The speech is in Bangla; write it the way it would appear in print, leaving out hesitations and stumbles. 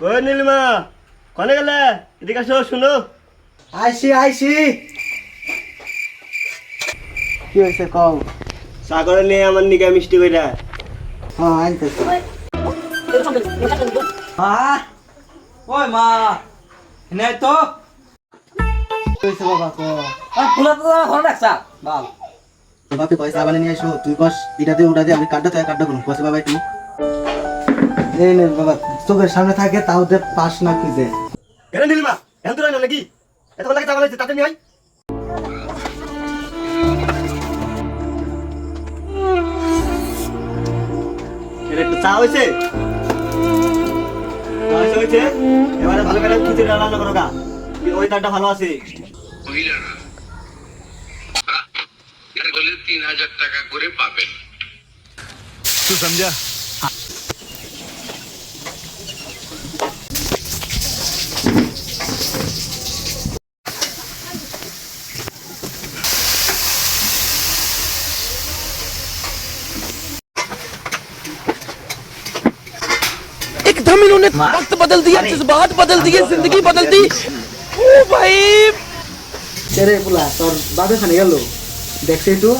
ওই নীলিমা কনে গেলে এদিকে আসো শুনো। আইসি কি হয়েছে কও? সাগরে নিয়ে আমার নিকে মিষ্টি কইরা। হ্যাঁ আনতেছি। মা ওই মা নাই তো কি হয়েছে বাবা কো? ফুলা তো ঘর রাখছা বাল বাপে পয়সা বানিয়ে নিয়ে এসো, তুই কস এটা দিয়ে ওটা দিয়ে আমি কাটটা তাই কাটটা করুন কসে বাবা একটু এই নে বাবা চোখের সামনে থাকে তাও দে পাস না খুঁজে। কেন নীলিমা এখন তো না নাকি এত লাগে টাকা লাগছে তাতে নিয়ে একটু চা হয়েছে হয়েছে এবারে ভালো করে খিচুড়ি রান্না করো গা, ওই তারটা ভালো আছে। মহিলারা এর বলে 3000 টাকা করে পাবেন। तू समझा? एकदम इन्होंने वक्त बदल दिया जज्बात बदल दिए जिंदगी बदल दी ओ भाई রে পুলা তোর বাবা খানে গেল দেখছিস তো